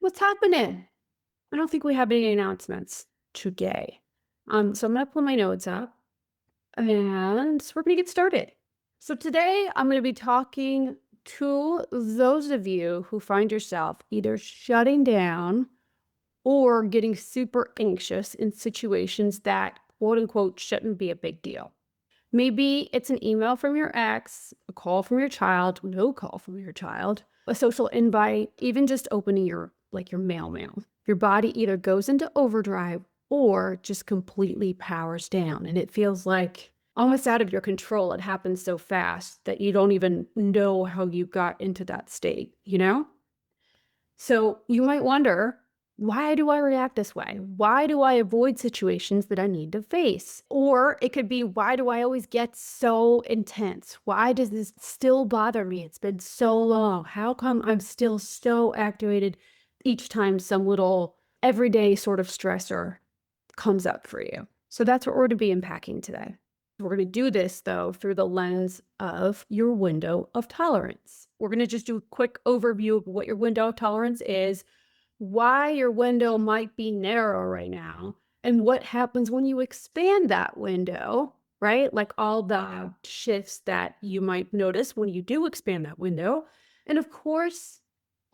What's happening? I don't think we have any announcements today. So I'm gonna pull my notes up and we're gonna get started. So today I'm gonna be talking to those of you who find yourself either shutting down or getting super anxious in situations that quote unquote shouldn't be a big deal. Maybe it's an email from your ex, a call from your child, no call from your child, a social invite, even just opening your mail. Your body either goes into overdrive or just completely powers down. And it feels like almost out of your control. It happens so fast that you don't even know how you got into that state, you know? So you might wonder, why do I react this way? Why do I avoid situations that I need to face? Or it could be, why do I always get so intense? Why does this still bother me? It's been so long. How come I'm still so activated each time some little everyday sort of stressor comes up for you? So that's what we're going to be unpacking today. We're going to do this, though, through the lens of your window of tolerance. We're going to just do a quick overview of what your window of tolerance is, why your window might be narrow right now, and what happens when you expand that window, right? Like all the shifts that you might notice when you do expand that window. And of course,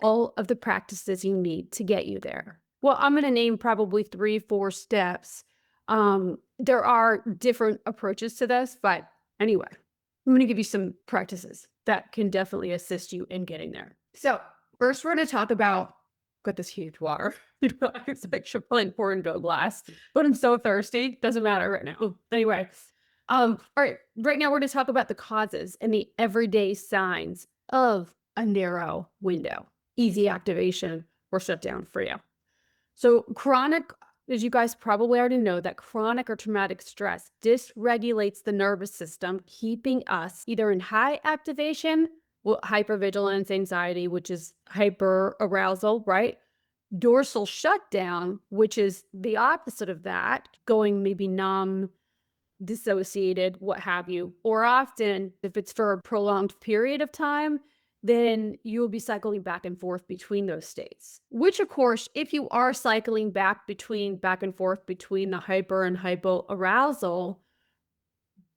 all of the practices you need to get you there. Well, I'm going to name probably 3, 4 steps. There are different approaches to this, but anyway, I'm going to give you some practices that can definitely assist you in getting there. So first, we're going to talk about, got this huge water. It's a big should probably pour into a glass, but I'm so thirsty. Doesn't matter right now. Anyway, all right. Right now, we're going to talk about the causes and the everyday signs of a narrow window, easy activation or shutdown for you. So chronic, as you guys probably already know, that chronic or traumatic stress dysregulates the nervous system, keeping us either in high activation, well, hypervigilance, anxiety, which is hyperarousal, right? Dorsal shutdown, which is the opposite of that, going maybe numb, dissociated, what have you. Or often, if it's for a prolonged period of time, then you'll be cycling back and forth between those states. Which, of course, if you are cycling back and forth between the hyper and hypoarousal,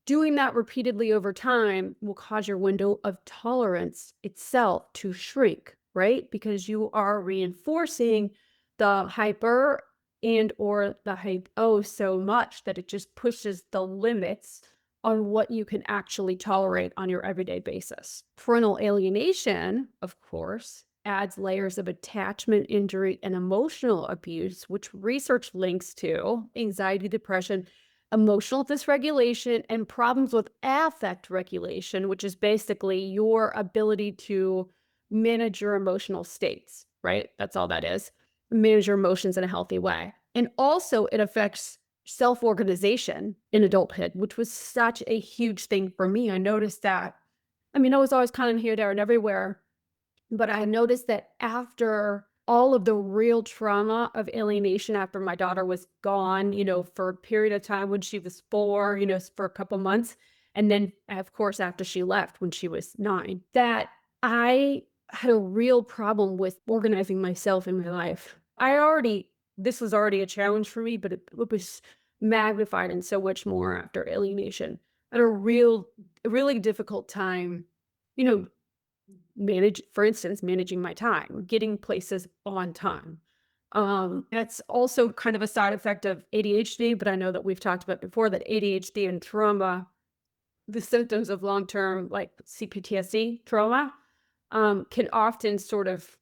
doing that repeatedly over time will cause your window of tolerance itself to shrink, right? Because you are reinforcing the hyper and or the hypo so much that it just pushes the limits on what you can actually tolerate on your everyday basis. Parental alienation, of course, adds layers of attachment, injury, and emotional abuse, which research links to anxiety, depression, emotional dysregulation, and problems with affect regulation, which is basically your ability to manage your emotional states, right? That's all that is. Manage your emotions in a healthy way. And also, it affects self organization in adulthood, which was such a huge thing for me. I noticed that. I mean, I was always kind of here, there, and everywhere, but I noticed that after all of the real trauma of alienation, after my daughter was gone, for a period of time when she was 4, for a couple months, and then, of course, after she left when she was 9, that I had a real problem with organizing myself in my life. This was already a challenge for me, but it was magnified and so much more after alienation. I had a really difficult time, you know, for instance, managing my time, getting places on time. That's also kind of a side effect of ADHD, but I know that we've talked about before that ADHD and trauma, the symptoms of long-term like CPTSD trauma, can often sort of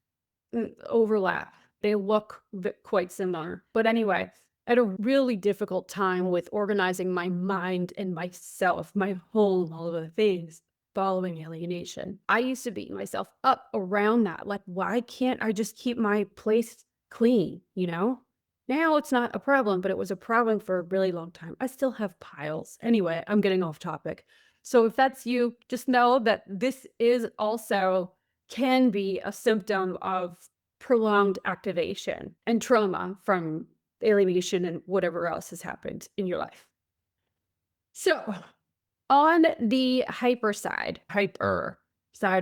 overlap. They look quite similar. But anyway, I had a really difficult time with organizing my mind and myself, my home, all of the things following alienation. I used to beat myself up around that. Like, why can't I just keep my place clean, Now it's not a problem, but it was a problem for a really long time. I still have piles. Anyway, I'm getting off topic. So if that's you, just know that this is also can be a symptom of prolonged activation and trauma from alienation and whatever else has happened in your life. So on the hyper side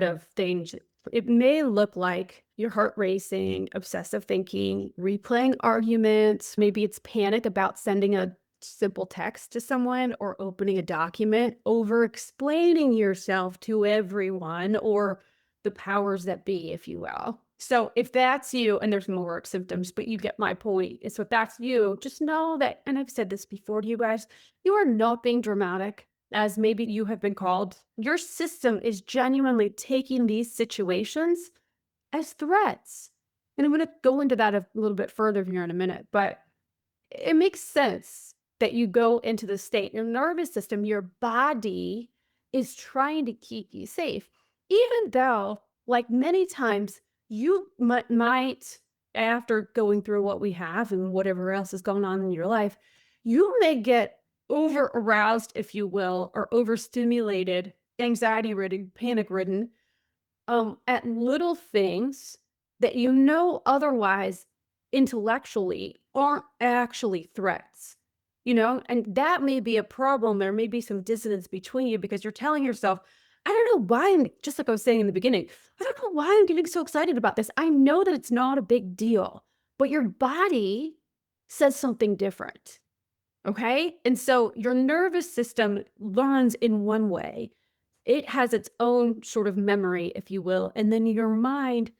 of things, It may look like your heart racing, obsessive thinking, replaying arguments. Maybe it's panic about sending a simple text to someone or opening a document, over explaining yourself to everyone or the powers that be, if you will. So if that's you, and there's more symptoms, but you get my point. So if that's you, just know that, and I've said this before to you guys, you are not being dramatic, as maybe you have been called. Your system is genuinely taking these situations as threats. And I'm going to go into that a little bit further here in a minute, but it makes sense that you go into the state. Your nervous system, your body is trying to keep you safe, even though, like many times, you might, after going through what we have and whatever else is going on in your life, you may get over aroused, if you will, or overstimulated, anxiety ridden, panic ridden, at little things that you know otherwise intellectually aren't actually threats, and that may be a problem. There may be some dissonance between you because you're telling yourself, I don't know why just like I was saying in the beginning, I don't know why I'm getting so excited about this. I know that it's not a big deal, but your body says something different. Okay. And so your nervous system learns in one way. It has its own sort of memory, if you will. And then your mind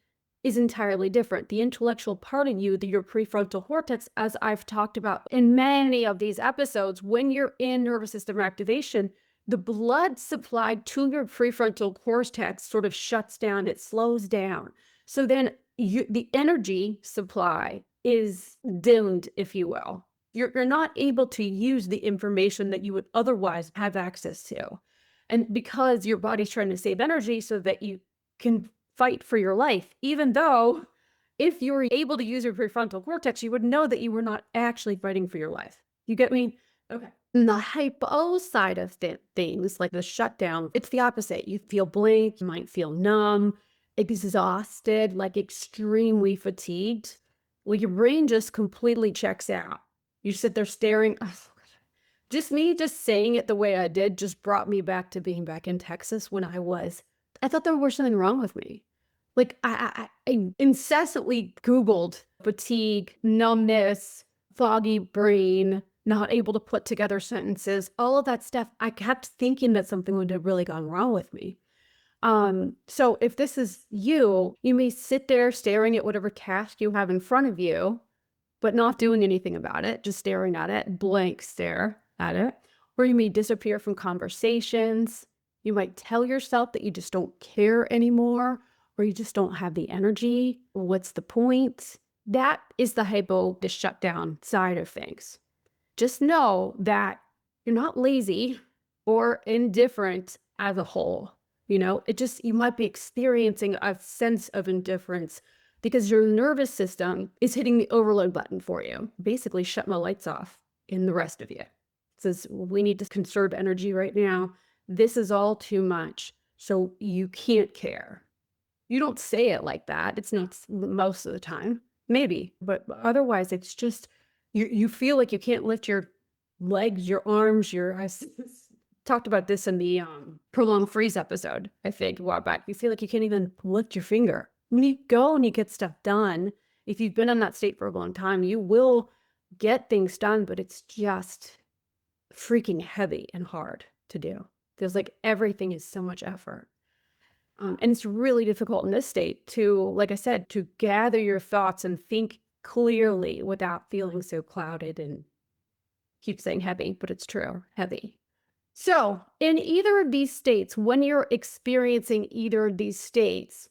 is entirely different. The intellectual part of you, your prefrontal cortex, as I've talked about in many of these episodes, when you're in nervous system activation, the blood supply to your prefrontal cortex sort of shuts down, it slows down. So then the energy supply is dimmed, if you will. You're not able to use the information that you would otherwise have access to. And because your body's trying to save energy so that you can fight for your life, even though if you were able to use your prefrontal cortex, you would know that you were not actually fighting for your life. You get me? Okay. And the hypo side of things, like the shutdown, it's the opposite. You feel blank, you might feel numb, exhausted, like extremely fatigued. Well, your brain just completely checks out. You sit there staring. Just me just saying it the way I did just brought me back to being back in Texas when I thought there was something wrong with me. Like I incessantly Googled fatigue, numbness, foggy brain, not able to put together sentences, all of that stuff. I kept thinking that something would have really gone wrong with me. So if this is you, you may sit there staring at whatever task you have in front of you, but not doing anything about it, just staring at it, blank stare at it. Or you may disappear from conversations. You might tell yourself that you just don't care anymore, or you just don't have the energy. What's the point? That is the shutdown side of things. Just know that you're not lazy or indifferent as a whole. You might be experiencing a sense of indifference because your nervous system is hitting the overload button for you. Basically, shut my lights off in the rest of you. It says, we need to conserve energy right now. This is all too much. So you can't care. You don't say it like that. It's not most of the time. Maybe, but otherwise it's just, you feel like you can't lift your legs, your arms, I talked about this in the prolonged freeze episode, I think, a while back. You feel like you can't even lift your finger. When you go and you get stuff done, if you've been in that state for a long time, you will get things done, but it's just freaking heavy and hard to do. Feels like everything is so much effort. And it's really difficult in this state to, like I said, to gather your thoughts and think clearly without feeling so clouded and keep saying heavy, but it's true, heavy. So in either of these states, when you're experiencing either of these states,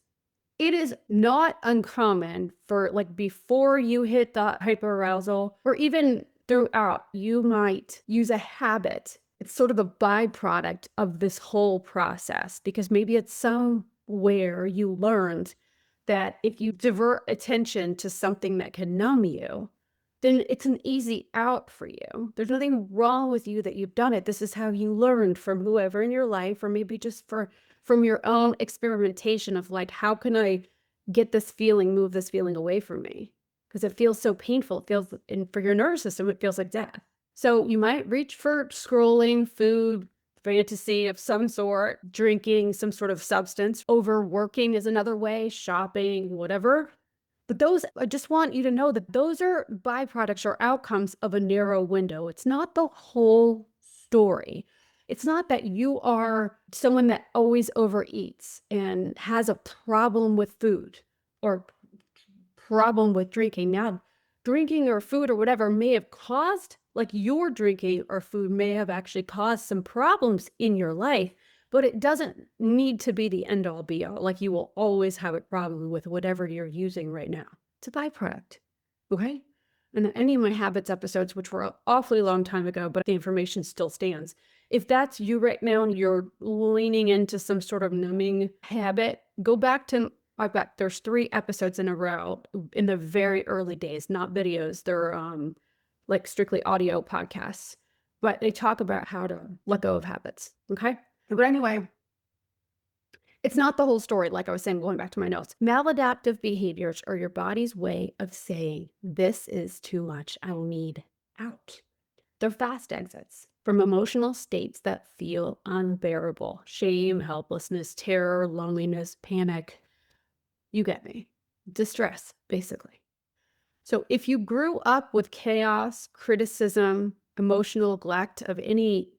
it is not uncommon for, like, before you hit the hyperarousal or even throughout, you might use a habit. It's sort of a byproduct of this whole process because maybe it's somewhere you learned that if you divert attention to something that can numb you, then it's an easy out for you. There's nothing wrong with you that you've done it. This is how you learned from whoever in your life, or maybe just from your own experimentation of, like, how can I get this feeling, move this feeling away from me? Because it feels so painful. And for your nervous system, it feels like death. So you might reach for scrolling, food, fantasy of some sort, drinking some sort of substance, overworking is another way, shopping, whatever. But those, I just want you to know that those are byproducts or outcomes of a narrow window. It's not the whole story. It's not that you are someone that always overeats and has a problem with food or problem with drinking. Now, drinking or food or whatever may have caused, like your drinking or food may have actually caused some problems in your life, but it doesn't need to be the end all be all. Like you will always have a problem with whatever you're using right now. It's a byproduct. Okay. And any of my habits episodes, which were an awfully long time ago, but the information still stands. If that's you right now and you're leaning into some sort of numbing habit, go back to, I bet there's 3 episodes in a row in the very early days, not videos. They're like strictly audio podcasts, but they talk about how to let go of habits. Okay. But anyway, it's not the whole story. Like I was saying, going back to my notes, maladaptive behaviors are your body's way of saying, this is too much. I need out. They're fast exits from emotional states that feel unbearable. Shame, helplessness, terror, loneliness, panic. You get me. Distress, basically. So if you grew up with chaos, criticism, emotional neglect of any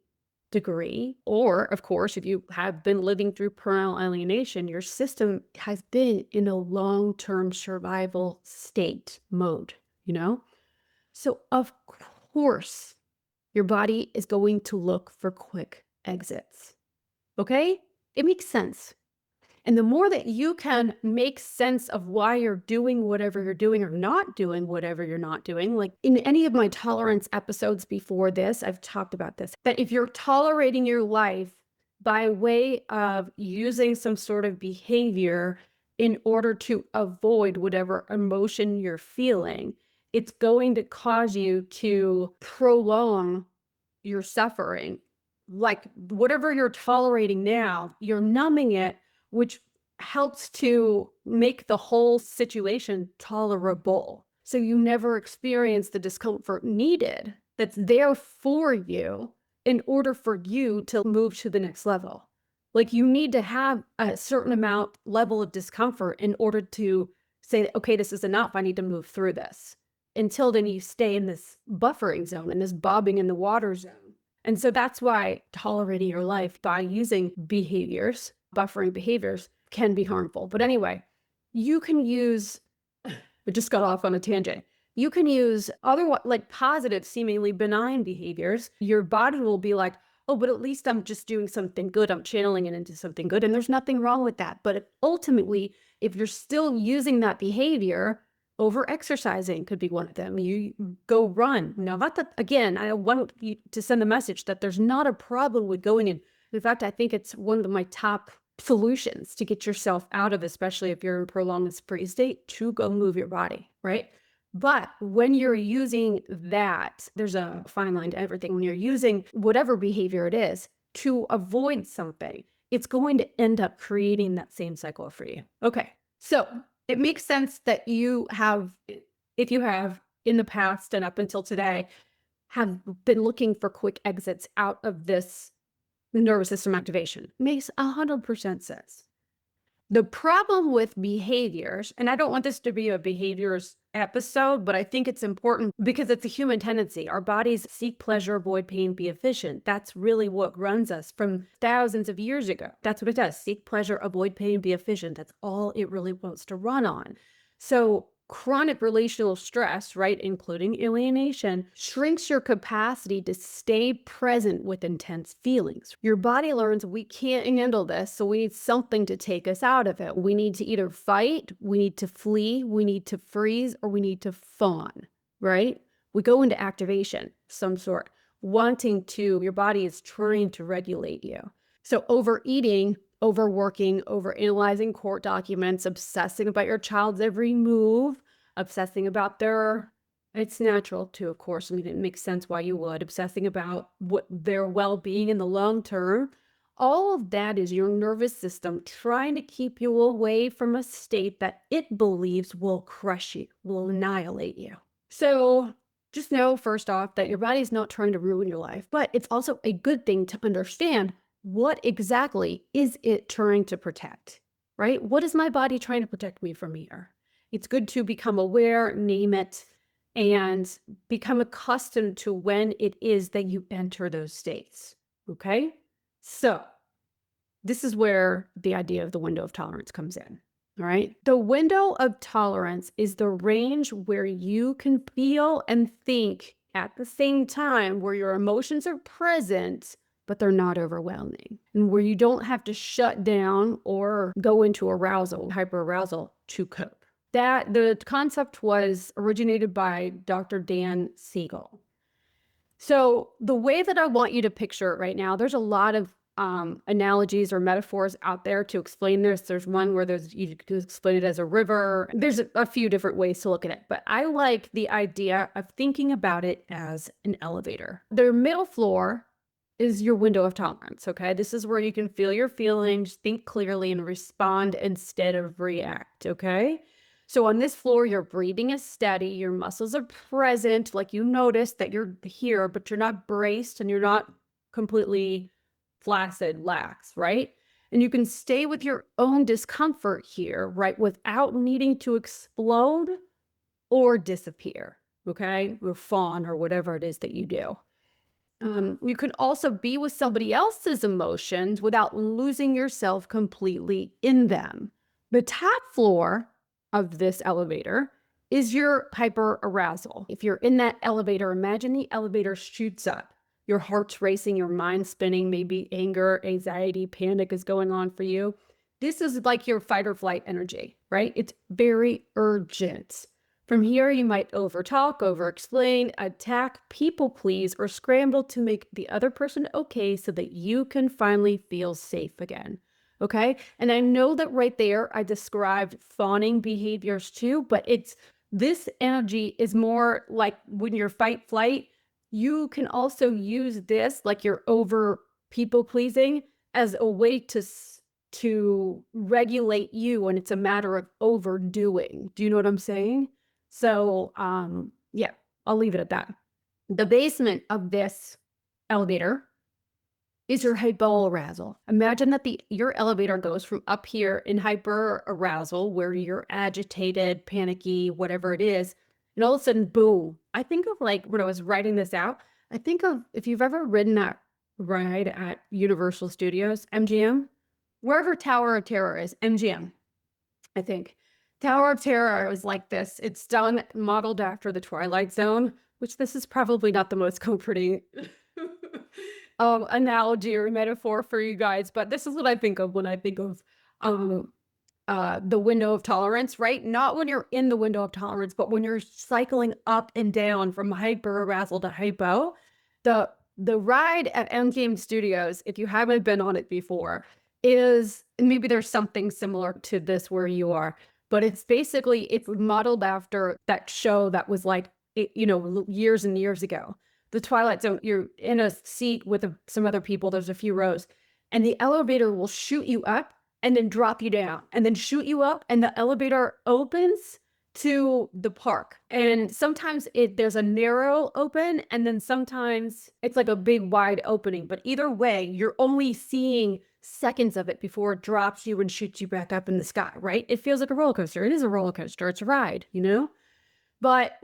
degree, or of course, if you have been living through parental alienation, your system has been in a long-term survival state mode, So of course, your body is going to look for quick exits. Okay? It makes sense. And the more that you can make sense of why you're doing whatever you're doing or not doing whatever you're not doing, like in any of my tolerance episodes before this, I've talked about this, that if you're tolerating your life by way of using some sort of behavior in order to avoid whatever emotion you're feeling, it's going to cause you to prolong your suffering. Like whatever you're tolerating now, you're numbing it, which helps to make the whole situation tolerable. So you never experience the discomfort needed that's there for you in order for you to move to the next level. Like you need to have a certain level of discomfort in order to say, okay, this is enough. I need to move through this. Until then, you stay in this buffering zone, in this bobbing in the water zone. And so that's why tolerating your life by using behaviors, buffering behaviors, can be harmful. But anyway, you can use, I just got off on a tangent. You can use other, like positive, seemingly benign behaviors. Your body will be like, oh, but at least I'm just doing something good. I'm channeling it into something good. And there's nothing wrong with that. But ultimately, if you're still using that behavior, over exercising could be one of them. You go run. Now, not that, again, I want you to send the message that there's not a problem with going in. In fact, I think it's one of my top solutions to get yourself out of, especially if you're in prolonged freeze state, to go move your body, right? But when you're using that, there's a fine line to everything. When you're using whatever behavior it is to avoid something, it's going to end up creating that same cycle for you. Okay, so it makes sense that you have, if you have in the past and up until today, have been looking for quick exits out of this nervous system activation. Makes 100% sense. The problem with behaviors, and I don't want this to be a behaviors episode, but I think it's important because it's a human tendency. Our bodies seek pleasure, avoid pain, be efficient. That's really what runs us from thousands of years ago. That's what it does. Seek pleasure, avoid pain, be efficient. That's all it really wants to run on. So chronic relational stress, right, including alienation, shrinks your capacity to stay present with intense feelings. Your body learns we can't handle this, so we need something to take us out of it. We need to either fight, we need to flee, we need to freeze, or we need to fawn, right? We go into activation, some sort, your body is trying to regulate you. So overeating, overworking, overanalyzing court documents, obsessing about your child's every move, obsessing about it's natural too, of course. I mean, it makes sense why you would, obsessing about their well-being in the long term. All of that is your nervous system trying to keep you away from a state that it believes will crush you, will annihilate you. So just know first off that your body is not trying to ruin your life, but it's also a good thing to understand what exactly is it trying to protect, right? What is my body trying to protect me from here? It's good to become aware, name it, and become accustomed to when it is that you enter those states. Okay? So, this is where the idea of the window of tolerance comes in. All right. The window of tolerance is the range where you can feel and think at the same time, where your emotions are present, but they're not overwhelming, and where you don't have to shut down or go into arousal, hyperarousal to cope. That the concept was originated by Dr. Dan Siegel. So the way that I want you to picture it right now, there's a lot of analogies or metaphors out there to explain this. There's one where you can explain it as a river. There's a few different ways to look at it, but I like the idea of thinking about it as an elevator. The middle floor is your window of tolerance, okay? This is where you can feel your feelings, think clearly, and respond instead of react, okay? So on this floor, your breathing is steady, your muscles are present, like you notice that you're here, but you're not braced and you're not completely flaccid, lax, right? And you can stay with your own discomfort here, right, without needing to explode or disappear, okay? Or fawn or whatever it is that you do. You can also be with somebody else's emotions without losing yourself completely in them. The top floor of this elevator is your hyperarousal. If you're in that elevator, imagine the elevator shoots up. Your heart's racing, your mind's spinning, maybe anger, anxiety, panic is going on for you. This is like your fight or flight energy, right? It's very urgent. From here, you might overtalk, over-explain, attack, people please, or scramble to make the other person okay so that you can finally feel safe again. Okay? And I know that right there, I described fawning behaviors too, but this energy is more like when you're fight flight, you can also use this, like you're over people pleasing, as a way to regulate you, and it's a matter of overdoing. Do you know what I'm saying? So, yeah, I'll leave it at that. The basement of this elevator is your hypoarousal. Imagine that your elevator goes from up here in hyperarousal, where you're agitated, panicky, whatever it is, and all of a sudden, boom. I think of, like, when I was writing this out, I think of if you've ever ridden that ride at Universal Studios, MGM, wherever Tower of Terror is, MGM, I think. Tower of Terror is like this. It's done modeled after the Twilight Zone, which this is probably not the most comforting analogy or metaphor for you guys, but this is what I think of when I think of the window of tolerance, right? Not when you're in the window of tolerance, but when you're cycling up and down from hyperarousal to hypo. The ride at MGM Studios, if you haven't been on it before, is, maybe there's something similar to this where you are, but it's modeled after that show that was like, years and years ago. The Twilight Zone, you're in a seat with some other people, there's a few rows, and the elevator will shoot you up and then drop you down and then shoot you up, and the elevator opens to the park. And sometimes there's a narrow open, and then sometimes it's like a big wide opening. But either way, you're only seeing seconds of it before it drops you and shoots you back up in the sky, right? It feels like a roller coaster. It is a roller coaster. It's a ride, But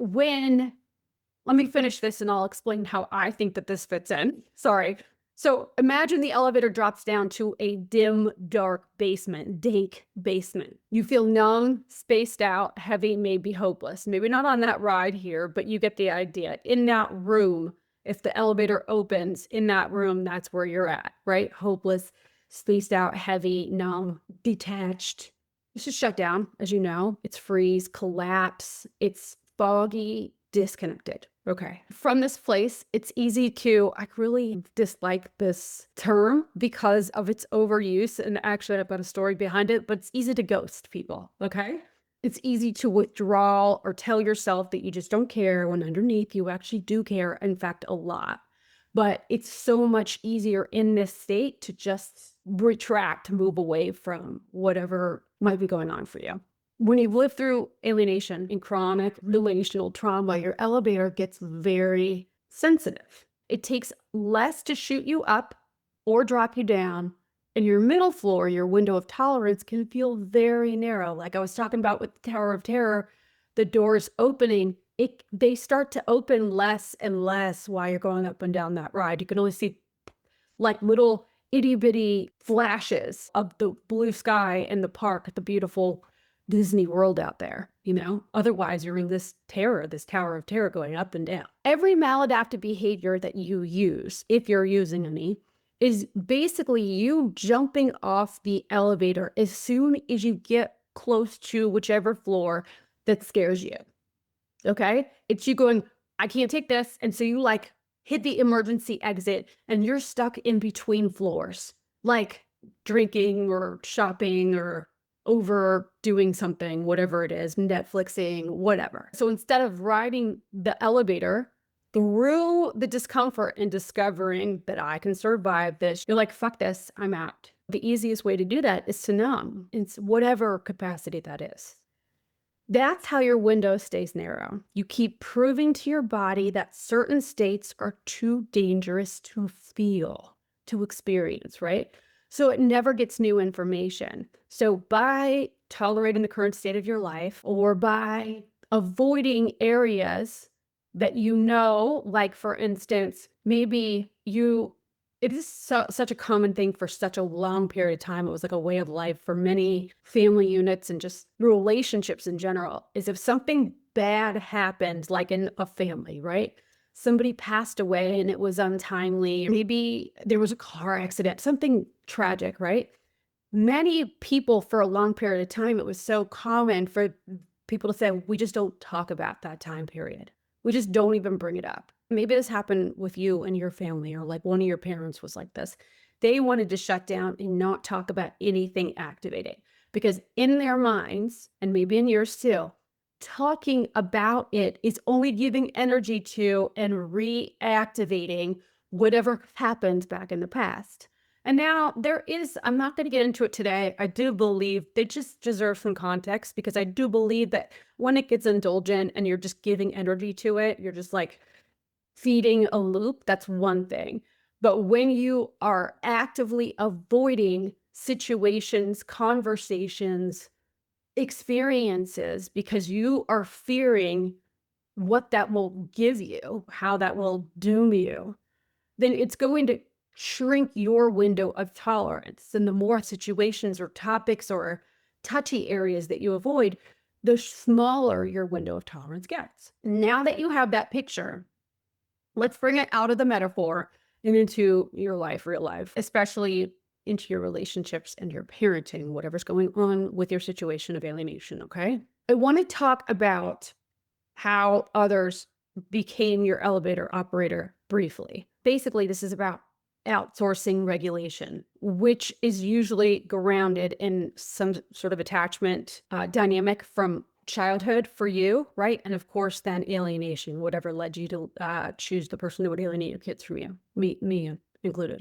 let me finish this and I'll explain how I think that this fits in. Sorry. So imagine the elevator drops down to a dim, dark basement, dank basement. You feel numb, spaced out, heavy, maybe hopeless. Maybe not on that ride here, but you get the idea. In that room, if the elevator opens, in that room, that's where you're at, right? Hopeless, spaced out, heavy, numb, detached. It's just shut down, as you know. It's freeze, collapse. It's foggy, disconnected. Okay. From this place, it's easy I really dislike this term because of its overuse, and actually I've got a story behind it, but it's easy to ghost people, okay? It's easy to withdraw or tell yourself that you just don't care when underneath you actually do care, in fact, a lot. But it's so much easier in this state to just retract, move away from whatever might be going on for you. When you've lived through alienation and chronic relational trauma, your elevator gets very sensitive. It takes less to shoot you up or drop you down. And your middle floor, your window of tolerance, can feel very narrow. Like I was talking about with the Tower of Terror, the doors opening, they start to open less and less while you're going up and down that ride. You can only see like little itty bitty flashes of the blue sky and the park, the beautiful Disney World out there, Otherwise, you're in this terror, this Tower of Terror going up and down. Every maladaptive behavior that you use, if you're using any, is basically you jumping off the elevator as soon as you get close to whichever floor that scares you. Okay? It's you going, I can't take this. And so you like hit the emergency exit and you're stuck in between floors, like drinking or shopping or overdoing something, whatever it is, Netflixing, whatever. So instead of riding the elevator through the discomfort and discovering that I can survive this, you're like, fuck this, I'm out. The easiest way to do that is to numb in whatever capacity that is. That's how your window stays narrow. You keep proving to your body that certain states are too dangerous to feel, to experience, right? So it never gets new information. So by tolerating the current state of your life or by avoiding areas that like for instance, maybe it is such a common thing for such a long period of time. It was like a way of life for many family units and just relationships in general, is if something bad happened, like in a family, right? Somebody passed away and it was untimely. Maybe there was a car accident, something tragic, right? Many people for a long period of time, it was so common for people to say, we just don't talk about that time period. We just don't even bring it up. Maybe this happened with you and your family, or like one of your parents was like this. They wanted to shut down and not talk about anything activating because in their minds, and maybe in yours too, talking about it is only giving energy to and reactivating whatever happened back in the past. And now I'm not going to get into it today. I do believe they just deserve some context because I do believe that when it gets indulgent and you're just giving energy to it, you're just like feeding a loop, that's one thing. But when you are actively avoiding situations, conversations, experiences, because you are fearing what that will give you, how that will doom you, then it's going to shrink your window of tolerance. And the more situations or topics or touchy areas that you avoid, the smaller your window of tolerance gets. Now that you have that picture, let's bring it out of the metaphor and into your life, real life, especially into your relationships and your parenting, whatever's going on with your situation of alienation, okay? I want to talk about how others became your elevator operator briefly. Basically, this is about outsourcing regulation, which is usually grounded in some sort of attachment dynamic from childhood for you, right? And of course, then alienation, whatever led you to choose the person who would alienate your kids from you, me included,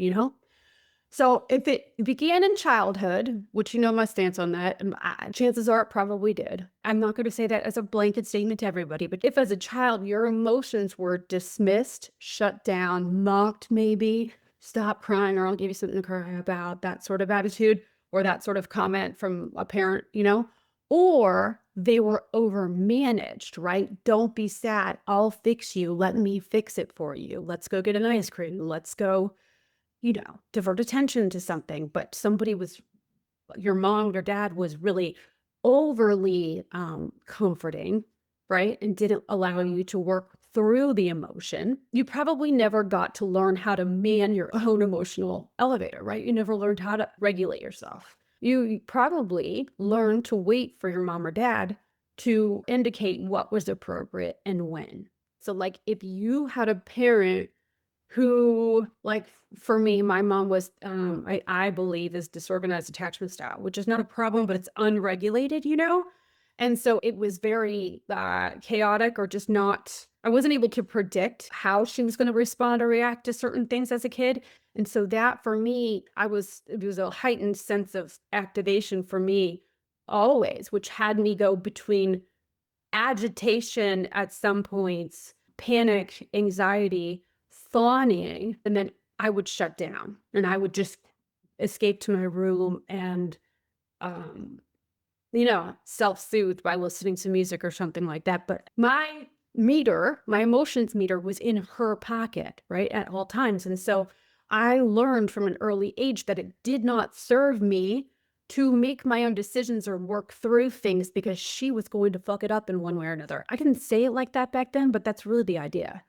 So if it began in childhood, which my stance on that, and chances are it probably did. I'm not going to say that as a blanket statement to everybody, but if as a child your emotions were dismissed, shut down, mocked maybe, stop crying or I'll give you something to cry about, that sort of attitude or that sort of comment from a parent, or they were overmanaged, right? Don't be sad. I'll fix you. Let me fix it for you. Let's go get an ice cream. Let's go divert attention to something, but your mom or dad was really overly comforting, right? And didn't allow you to work through the emotion. You probably never got to learn how to man your own emotional elevator, right? You never learned how to regulate yourself. You probably learned to wait for your mom or dad to indicate what was appropriate and when. So like if you had a parent who, like for me, my mom was, I believe is disorganized attachment style, which is not a problem, but it's unregulated, And so it was very chaotic or just not, I wasn't able to predict how she was going to respond or react to certain things as a kid. And so that for me, it was a heightened sense of activation for me always, which had me go between agitation at some points, panic, anxiety, fawning, and then I would shut down and I would just escape to my room and, um, self-soothe by listening to music or something like that. But my meter, my emotions meter was in her pocket, right, at all times. And so I learned from an early age that it did not serve me to make my own decisions or work through things because she was going to fuck it up in one way or another. I didn't say it like that back then, but that's really the idea.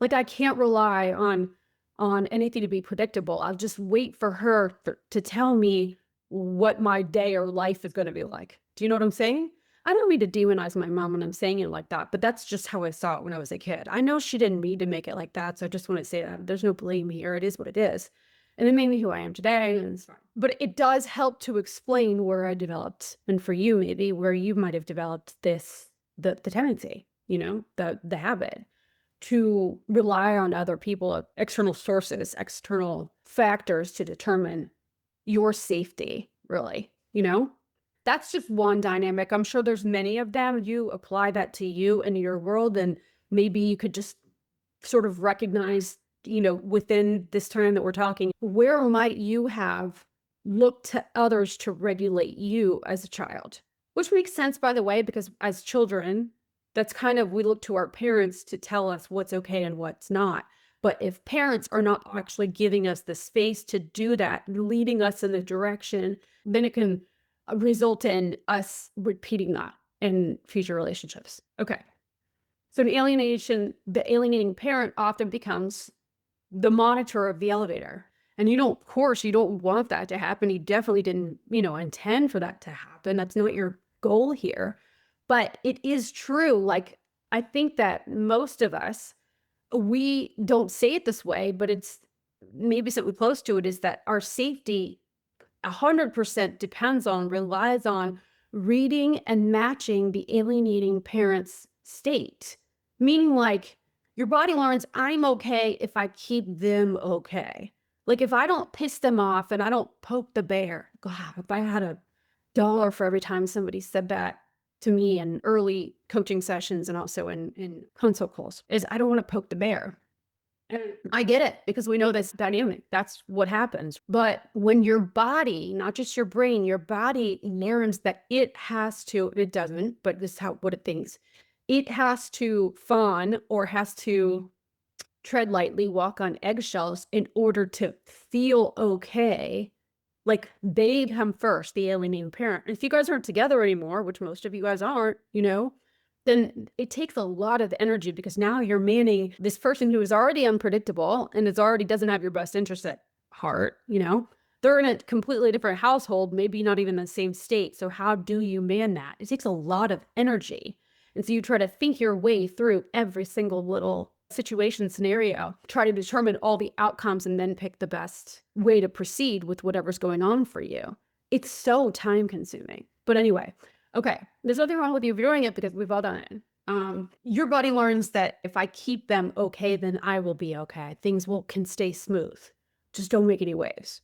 Like I can't rely on anything to be predictable. I'll just wait for her to tell me what my day or life is going to be like. Do you know what I'm saying? I don't mean to demonize my mom when I'm saying it like that, but that's just how I saw it when I was a kid. I know she didn't mean to make it like that, so I just want to say that there's no blame here. It is what it is. And it made me who I am today. And it's fine. But it does help to explain where I developed, and for you, maybe where you might have developed the tendency, the habit to rely on other people, external sources, external factors to determine your safety, really, That's just one dynamic. I'm sure there's many of them. You apply that to you and your world, and maybe you could just sort of recognize, within this time that we're talking, where might you have looked to others to regulate you as a child? Which makes sense, by the way, because as children, that's kind of, we look to our parents to tell us what's okay and what's not. But if parents are not actually giving us the space to do that, leading us in the direction, then it can result in us repeating that in future relationships. Okay. So in alienation, the alienating parent often becomes the monitor of the elevator. And of course, you don't want that to happen. You definitely didn't, intend for that to happen. That's not your goal here. But it is true. Like, I think that most of us, we don't say it this way, but it's maybe something close to it, is that our safety 100% relies on reading and matching the alienating parent's state. Meaning, like, your body learns, I'm okay if I keep them okay. Like, if I don't piss them off and I don't poke the bear, God, if I had $1 for every time somebody said that to me in early coaching sessions and also in consult calls, is I don't want to poke the bear. And I get it, because we know that's dynamic. That's what happens. But when your body, not just your brain, your body learns that it has to, it doesn't, but this is what it thinks. It has to fawn or has to tread lightly, walk on eggshells in order to feel okay. Like, they come first, the alienating parent. And if you guys aren't together anymore, which most of you guys aren't, then it takes a lot of energy, because now you're manning this person who is already unpredictable and doesn't have your best interest at heart. They're in a completely different household, maybe not even the same state. So how do you man that? It takes a lot of energy. And so you try to think your way through every single little situation, scenario, try to determine all the outcomes, and then pick the best way to proceed with whatever's going on for you. It's so time consuming. But anyway, okay, there's nothing wrong with you viewing it, because we've all done it. Your body learns that if I keep them okay, then I will be okay. Things can stay smooth. Just don't make any waves,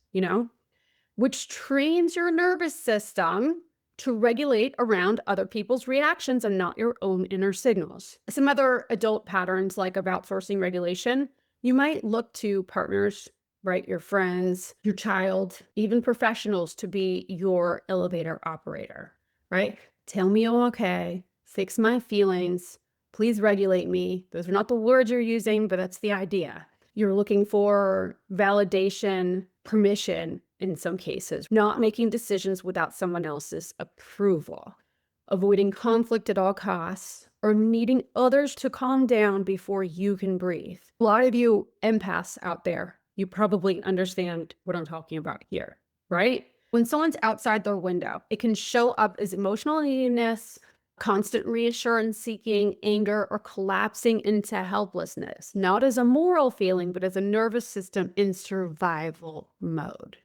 which trains your nervous system to regulate around other people's reactions and not your own inner signals. Some other adult patterns, like of outsourcing regulation, you might look to partners, right? Your friends, your child, even professionals to be your elevator operator, right? Tell me I'm okay, fix my feelings, please regulate me. Those are not the words you're using, but that's the idea. You're looking for validation, permission in some cases, not making decisions without someone else's approval, avoiding conflict at all costs, or needing others to calm down before you can breathe. A lot of you empaths out there, you probably understand what I'm talking about here, right? When someone's outside their window, it can show up as emotional neediness, constant reassurance seeking, anger, or collapsing into helplessness, not as a moral feeling, but as a nervous system in survival mode.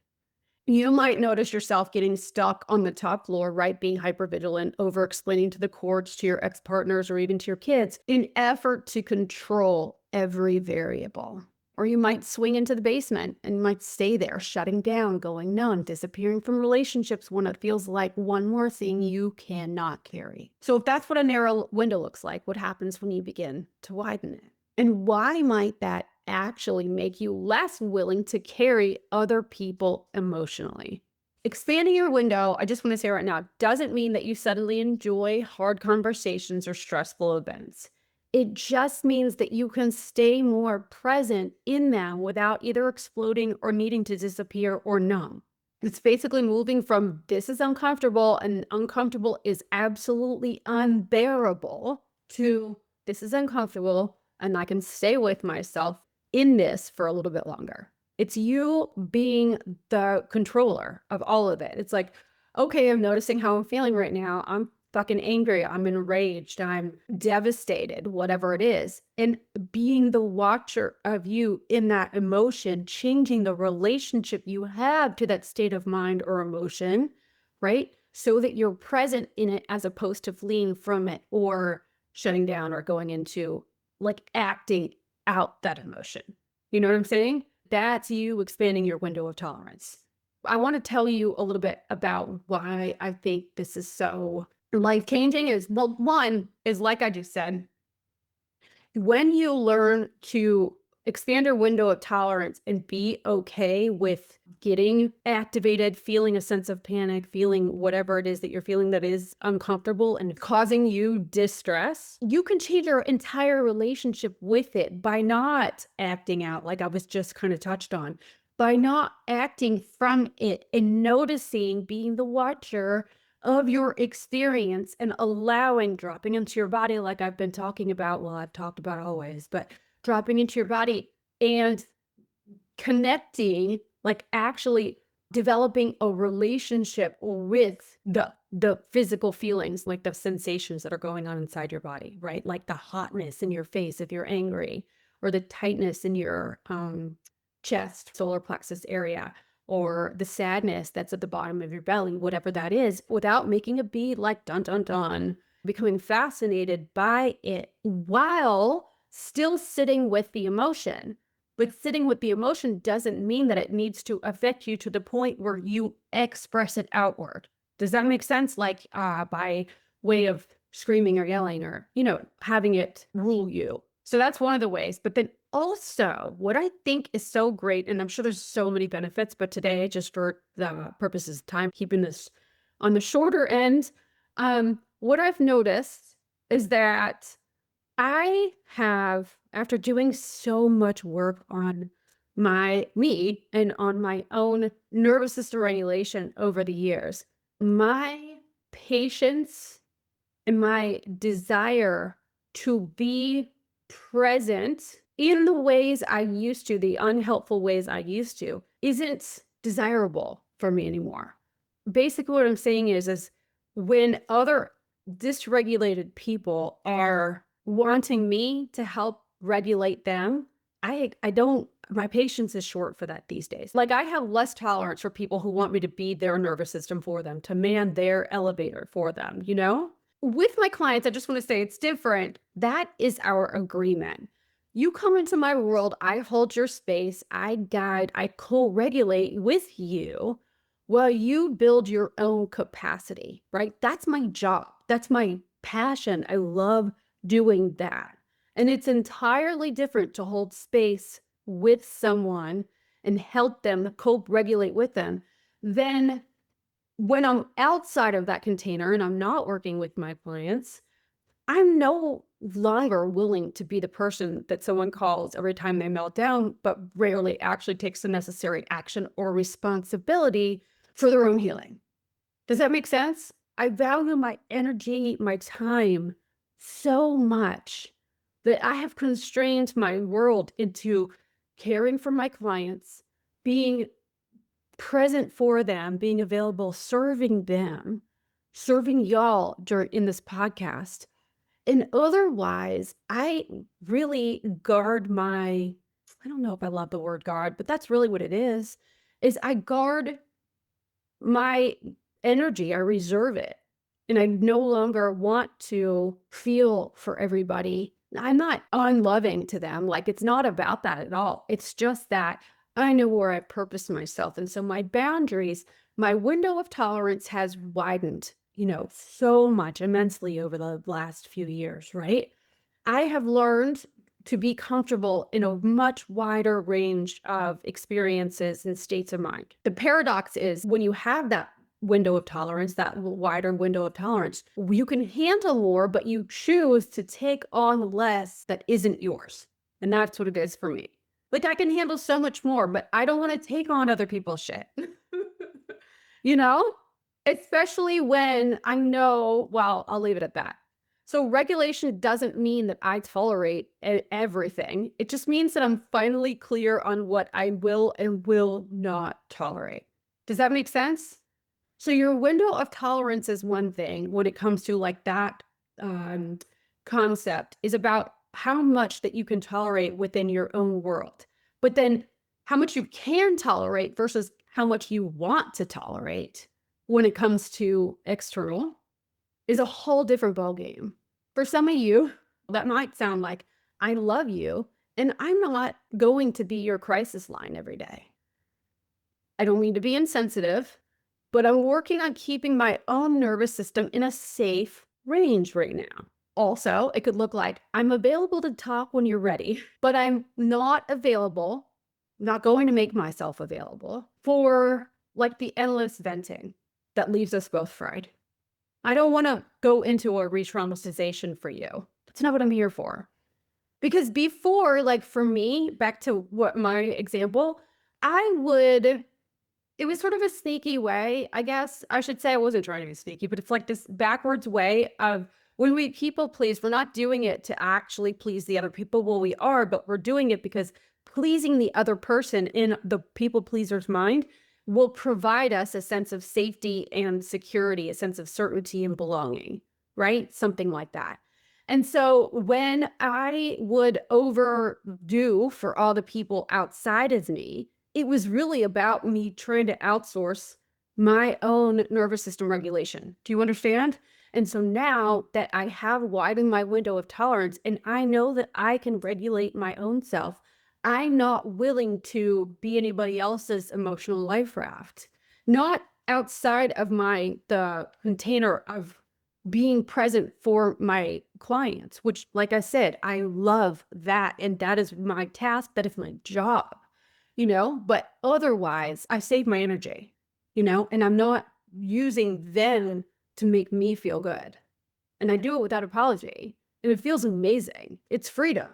You might notice yourself getting stuck on the top floor, right? Being hypervigilant, over-explaining to the courts, to your ex-partners, or even to your kids in effort to control every variable. Or you might swing into the basement and might stay there, shutting down, going numb, disappearing from relationships when it feels like one more thing you cannot carry. So if that's what a narrow window looks like, what happens when you begin to widen it? And why might that actually make you less willing to carry other people emotionally? Expanding your window, I just want to say right now, doesn't mean that you suddenly enjoy hard conversations or stressful events. It just means that you can stay more present in them without either exploding or needing to disappear or numb. It's basically moving from this is uncomfortable and uncomfortable is absolutely unbearable to this is uncomfortable and I can stay with myself in this for a little bit longer. It's you being the controller of all of it. It's like, okay, I'm noticing how I'm feeling right now. I'm fucking angry. I'm enraged. I'm devastated, whatever it is. And being the watcher of you in that emotion, changing the relationship you have to that state of mind or emotion, right? So that you're present in it as opposed to fleeing from it or shutting down or going into like acting out that emotion. You know what I'm saying? That's you expanding your window of tolerance. I want to tell you a little bit about why I think this is so life-changing. Is, well, one is like I just said, when you learn to expand your window of tolerance and be okay with getting activated, feeling a sense of panic, feeling whatever it is that you're feeling that is uncomfortable and causing you distress, you can change your entire relationship with it by not acting out, like I was just kind of touched on, by not acting from it and noticing, being the watcher of your experience and dropping into your body like I've been talking about. Well, I've talked about always, but dropping into your body and connecting, like actually developing a relationship with the physical feelings, like the sensations that are going on inside your body, right? Like the hotness in your face if you're angry, or the tightness in your chest, solar plexus area, or the sadness that's at the bottom of your belly, whatever that is, without making it be like dun dun dun, becoming fascinated by it while still sitting with the emotion. But sitting with the emotion doesn't mean that it needs to affect you to the point where you express it outward. Does that make sense? Like by way of screaming or yelling or, having it rule you. So that's one of the ways. But then also, what I think is so great, and I'm sure there's so many benefits, but today, just for the purposes of time, keeping this on the shorter end, what I've noticed is that I have, after doing so much work on me and on my own nervous system regulation over the years, my patience and my desire to be present in the ways I used to, the unhelpful ways I used to, isn't desirable for me anymore. Basically, what I'm saying is when other dysregulated people are wanting me to help regulate them, I don't, my patience is short for that these days. Like I have less tolerance for people who want me to be their nervous system for them, to man their elevator for them, With my clients, I just want to say it's different. That is our agreement. You come into my world, I hold your space, I guide, I co-regulate with you while you build your own capacity, right? That's my job. That's my passion. I love doing that. And it's entirely different to hold space with someone and help them co-regulate with them than when I'm outside of that container and I'm not working with my clients. I'm no longer willing to be the person that someone calls every time they melt down, but rarely actually takes the necessary action or responsibility for their own healing. Does that make sense? I value my energy, my time so much that I have constrained my world into caring for my clients, being present for them, being available, serving them, serving y'all in this podcast. And otherwise, I really guard I don't know if I love the word guard, but that's really what it is I guard my energy, I reserve it. And I no longer want to feel for everybody I'm not unloving to them. Like, it's not about that at all. It's just that I know where I purpose myself. And so my boundaries, my window of tolerance has widened, so much immensely over the last few years, right? I have learned to be comfortable in a much wider range of experiences and states of mind. The paradox is when you have that window of tolerance, that wider window of tolerance, you can handle more, but you choose to take on less that isn't yours. And that's what it is for me. Like, I can handle so much more, but I don't want to take on other people's shit. you know? Especially when I know, well, I'll leave it at that. So regulation doesn't mean that I tolerate everything. It just means that I'm finally clear on what I will and will not tolerate. Does that make sense? So your window of tolerance is one thing when it comes to like that um, concept is about how much that you can tolerate within your own world. But then how much you can tolerate versus how much you want to tolerate when it comes to external is a whole different ballgame. For some of you, that might sound like, I love you, and I'm not going to be your crisis line every day. I don't mean to be insensitive, but I'm working on keeping my own nervous system in a safe range right now. Also, it could look like I'm available to talk when you're ready, but I'm not available, not going to make myself available for like the endless venting that leaves us both fried. I don't want to go into a re-traumatization for you. That's not what I'm here for. Because before, like for me, back to what my example, it was sort of a sneaky way, I guess. I should say I wasn't trying to be sneaky, but it's like this backwards way of when we people please, we're not doing it to actually please the other people. Well, we are, but we're doing it because pleasing the other person in the people pleaser's mind will provide us a sense of safety and security, a sense of certainty and belonging, right? Something like that. And so when I would overdo for all the people outside of me, it was really about me trying to outsource my own nervous system regulation. Do you understand? And so now that I have widened my window of tolerance and I know that I can regulate my own self, I'm not willing to be anybody else's emotional life raft. Not outside of the container of being present for my clients, which, like I said, I love that. And that is my task. That is my job, but otherwise I save my energy, and I'm not using them to make me feel good. And I do it without apology. And it feels amazing. It's freedom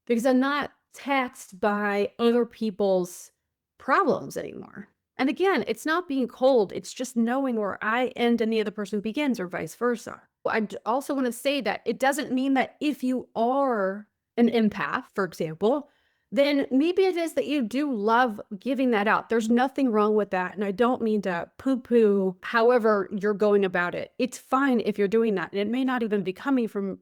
because I'm not taxed by other people's problems anymore. And again, it's not being cold. It's just knowing where I end and the other person begins or vice versa. I also want to say that it doesn't mean that if you are an empath, for example, then maybe it is that you do love giving that out. There's nothing wrong with that. And I don't mean to poo-poo however you're going about it. It's fine if you're doing that. And it may not even be coming from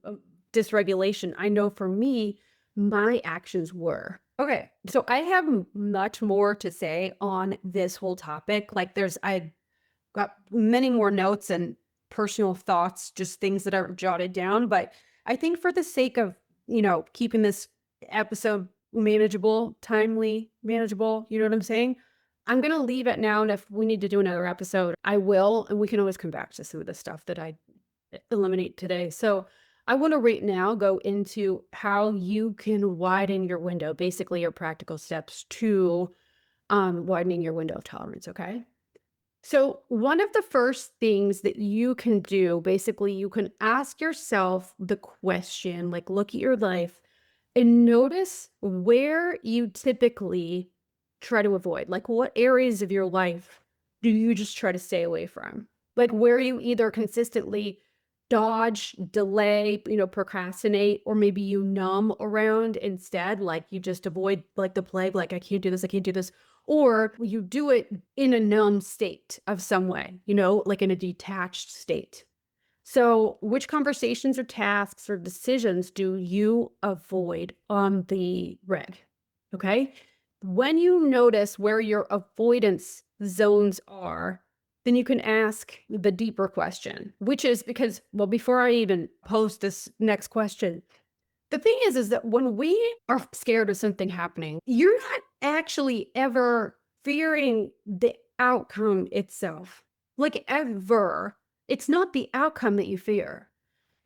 dysregulation. I know for me, my actions were. Okay, so I have much more to say on this whole topic. Like I got many more notes and personal thoughts, just things that are jotted down. But I think for the sake of, keeping this episode manageable, timely, manageable, you know what I'm saying? I'm going to leave it now. And if we need to do another episode, I will. And we can always come back to some of the stuff that I eliminate today. So I want to right now go into how you can widen your window, basically your practical steps to widening your window of tolerance, okay? So one of the first things that you can do, basically, you can ask yourself the question, like look at your life and notice where you typically try to avoid. Like what areas of your life do you just try to stay away from? Like where you either consistently dodge, delay, procrastinate, or maybe you numb around instead, like you just avoid like the plague, like I can't do this, I can't do this. Or you do it in a numb state of some way, like in a detached state. So which conversations or tasks or decisions do you avoid on the reg? Okay. When you notice where your avoidance zones are, then you can ask the deeper question, which is because, well, before I even pose this next question, The thing is that when we are scared of something happening, you're not actually ever fearing the outcome itself. Like, ever. It's not the outcome that you fear.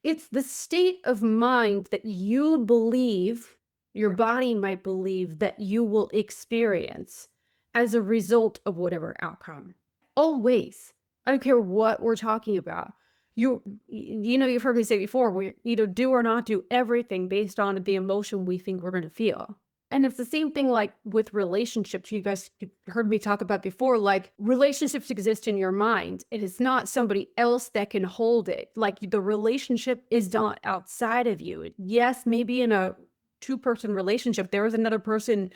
It's the state of mind that you believe, your body might believe that you will experience as a result of whatever outcome. Always. I don't care what we're talking about. You've heard me say before, we either do or not do everything based on the emotion we think we're going to feel. And it's the same thing like with relationships. You guys heard me talk about before, like relationships exist in your mind. It is not somebody else that can hold it. Like the relationship is not outside of you. Yes, maybe in a two-person relationship, there is another person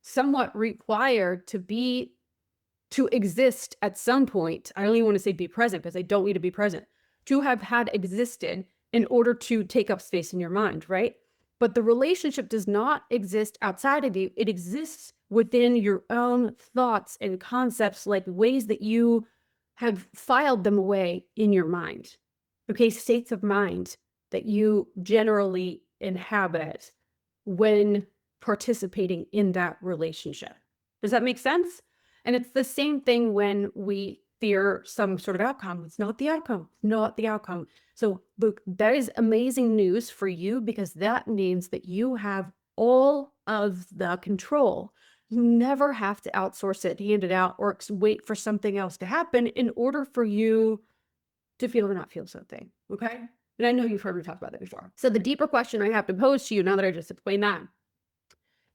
somewhat required to exist at some point. I don't even want to say be present because I don't need to be present. To have had existed in order to take up space in your mind, right? But the relationship does not exist outside of you. It exists within your own thoughts and concepts, like ways that you have filed them away in your mind. Okay, states of mind that you generally inhabit when participating in that relationship. Does that make sense? And it's the same thing when we fear some sort of outcome. It's not the outcome, not the outcome. So look, that is amazing news for you because that means that you have all of the control. You never have to outsource it, hand it out, or wait for something else to happen in order for you to feel or not feel something. Okay? And I know you've heard me talk about that before. So the deeper question I have to pose to you now that I just explained that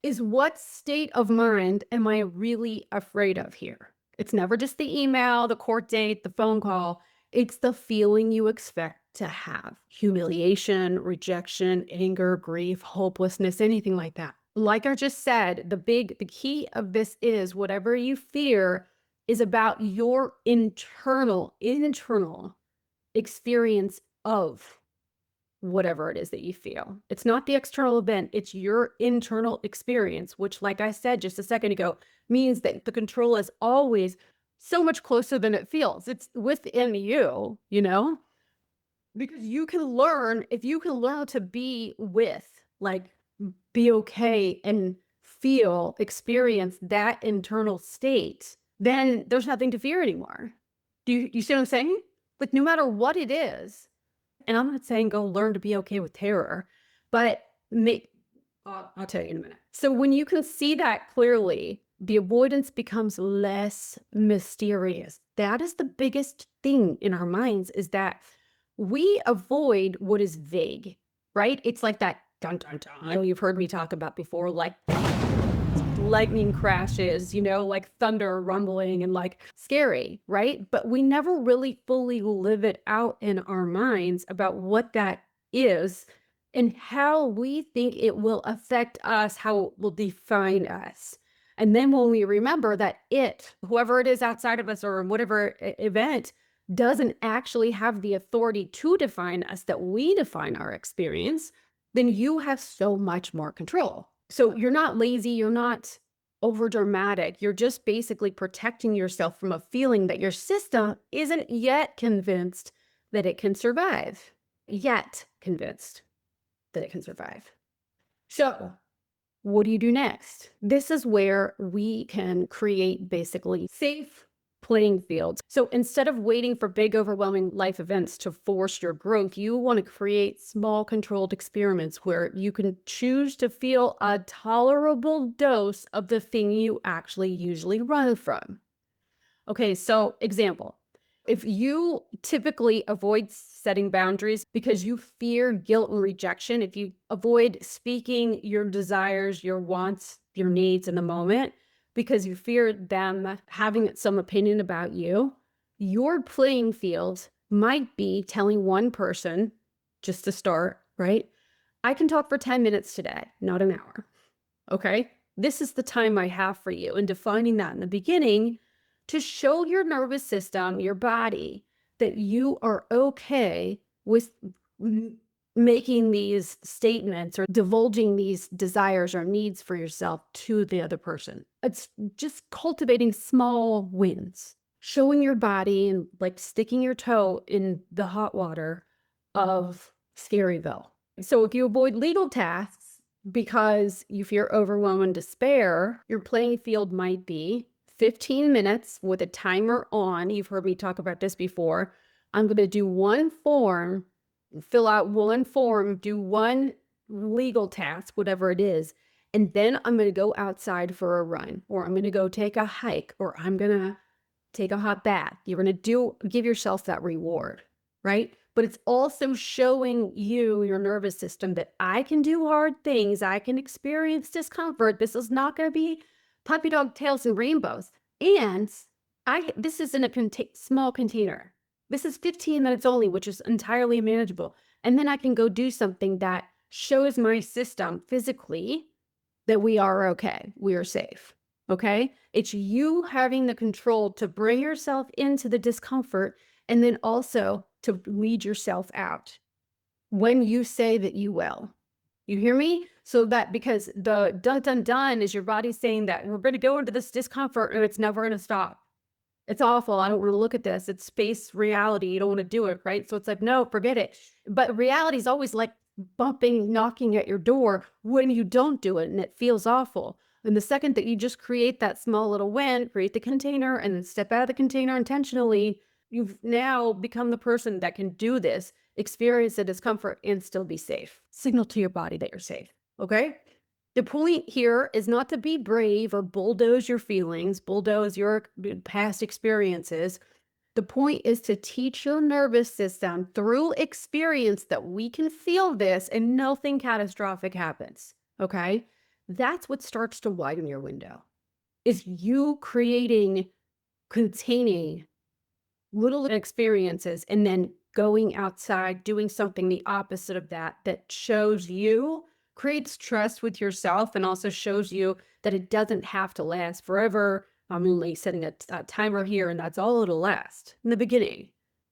is, what state of mind am I really afraid of here? It's never just the email, the court date, the phone call. It's the feeling you expect to have. Humiliation, rejection, anger, grief, hopelessness, anything like that. Like I just said, the key of this is whatever you fear is about your internal experience of whatever it is that you feel. It's not the external event, it's your internal experience, which, like I said just a second ago, means that the control is always so much closer than it feels. It's within you, because you can learn, if you can learn to be with, like, be okay and experience that internal state, then there's nothing to fear anymore. Do you see what I'm saying? Like, no matter what it is, and I'm not saying go learn to be okay with terror, but I'll tell you in a minute. So when you can see that clearly, the avoidance becomes less mysterious. That is the biggest thing in our minds, is that we avoid what is vague, right? It's like that dun dun dun. I know you've heard me talk about before, like lightning crashes, like thunder rumbling and like scary, right? But we never really fully live it out in our minds about what that is and how we think it will affect us, how it will define us. And then when we remember that whoever it is outside of us or whatever event, doesn't actually have the authority to define us, that we define our experience, then you have so much more control. So you're not lazy, you're not over dramatic. You're just basically protecting yourself from a feeling that your system isn't yet convinced that it can survive. Yet convinced that it can survive. So what do you do next? This is where we can create basically safe playing fields. So instead of waiting for big, overwhelming life events to force your growth, you want to create small, controlled experiments where you can choose to feel a tolerable dose of the thing you actually usually run from. Okay, so example. If you typically avoid setting boundaries because you fear guilt and rejection, if you avoid speaking your desires, your wants, your needs in the moment, because you fear them having some opinion about you, your playing field might be telling one person, just to start, right? I can talk for 10 minutes today, not an hour. Okay? This is the time I have for you. And defining that in the beginning to show your nervous system, your body, that you are okay with making these statements or divulging these desires or needs for yourself to the other person. It's just cultivating small wins, showing your body and like sticking your toe in the hot water of Scaryville. So if you avoid legal tasks because you fear overwhelm and despair, your playing field might be 15 minutes with a timer on. You've heard me talk about this before. I'm going to do one form, fill out one form, do one legal task, whatever it is. And then I'm going to go outside for a run, or I'm going to go take a hike, or I'm going to take a hot bath. You're going to give yourself that reward, right? But it's also showing you, your nervous system, that I can do hard things. I can experience discomfort. This is not going to be puppy dog tails and rainbows. And this is in a small container. This is 15 minutes only, which is entirely manageable. And then I can go do something that shows my system physically that we are okay. We are safe. Okay? It's you having the control to bring yourself into the discomfort and then also to lead yourself out when you say that you will. You hear me? So that, because the done is your body saying that we're going to go into this discomfort and it's never going to stop. It's awful. I don't want to look at this. It's space reality. You don't want to do it, right? So it's like, no, forget it. But reality is always like bumping, knocking at your door when you don't do it, and it feels awful. And the second that you just create that small little win, create the container, and then step out of the container intentionally, you've now become the person that can do this, experience the discomfort, and still be safe. Signal to your body that you're safe, okay? The point here is not to be brave or bulldoze your feelings, bulldoze your past experiences. The point is to teach your nervous system through experience that we can feel this and nothing catastrophic happens, okay? That's what starts to widen your window, is you containing little experiences and then going outside, doing something the opposite of that shows you, creates trust with yourself, and also shows you that it doesn't have to last forever. I'm only setting a timer here, and that's all it'll last in the beginning.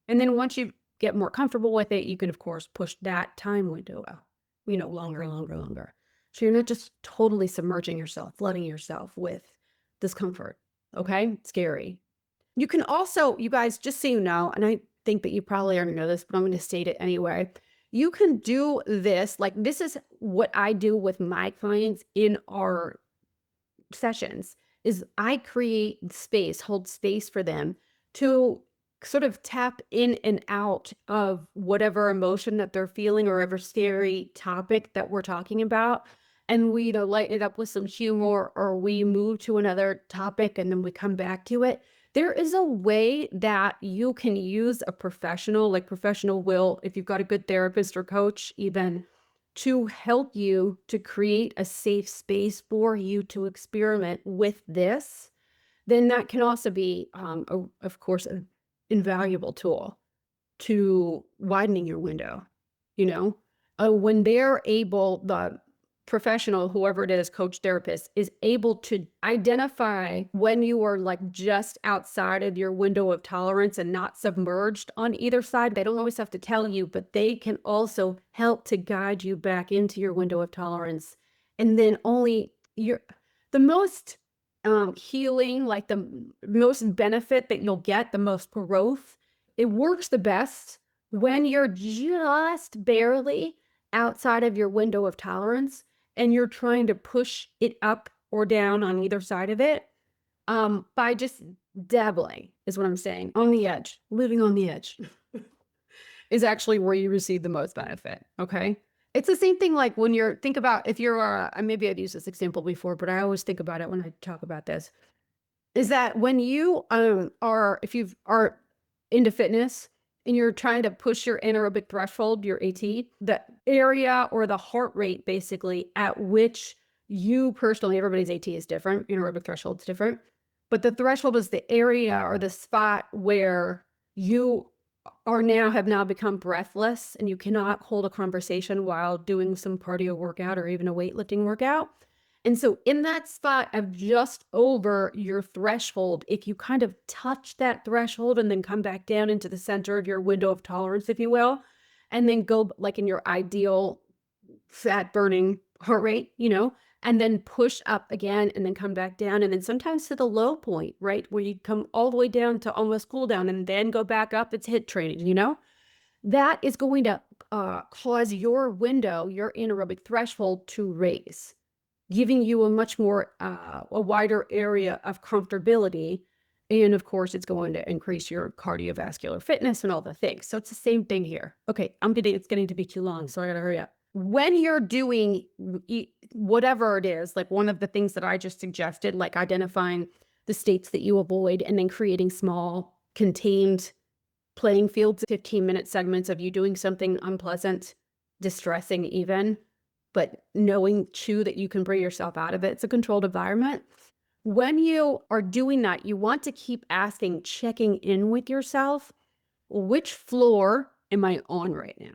And then once you get more comfortable with it, you can, of course, push that time window out, longer. So you're not just totally submerging yourself, flooding yourself with discomfort. Okay? Scary. You can also, you guys, just so you know, and I think that you probably already know this, but I'm going to state it anyway. You can do this, like this is what I do with my clients in our sessions, is I create space, hold space for them to sort of tap in and out of whatever emotion that they're feeling or whatever scary topic that we're talking about. And we either lighten it up with some humor or we move to another topic and then we come back to it. There is a way that you can use a professional, like professional will, if you've got a good therapist or coach, even to help you to create a safe space for you to experiment with this. Then that can also be, of course, an invaluable tool to widening your window. When they're able, the professional, whoever it is, coach, therapist, is able to identify when you are like just outside of your window of tolerance and not submerged on either side. They don't always have to tell you, but they can also help to guide you back into your window of tolerance. And then the most healing, like the most benefit that you'll get, the most growth, it works the best when you're just barely outside of your window of tolerance and you're trying to push it up or down on either side of it, by just dabbling, is what I'm saying, on the edge, living on the edge is actually where you receive the most benefit, okay? It's the same thing like when think about if you're, maybe I've used this example before, but I always think about it when I talk about this, is that when you if you are into fitness, and you're trying to push your anaerobic threshold, your AT, the area or the heart rate basically at which you personally, everybody's AT is different, anaerobic threshold's different, but the threshold is the area or the spot where you have now become breathless and you cannot hold a conversation while doing some cardio workout or even a weightlifting workout. And so in that spot of just over your threshold, if you kind of touch that threshold and then come back down into the center of your window of tolerance, if you will, and then go like in your ideal fat burning heart rate, and then push up again and then come back down. And then sometimes to the low point, right? Where you come all the way down to almost cool down and then go back up, it's HIIT training, that is going to cause your window, your anaerobic threshold to raise, giving you a much more, a wider area of comfortability. And of course, it's going to increase your cardiovascular fitness and all the things. So it's the same thing here. Okay, it's getting to be too long, so I gotta hurry up. When you're doing whatever it is, like one of the things that I just suggested, like identifying the states that you avoid and then creating small, contained playing fields, 15-minute segments of you doing something unpleasant, distressing even, but knowing too that you can bring yourself out of it. It's a controlled environment. When you are doing that, you want to keep asking, checking in with yourself, which floor am I on right now?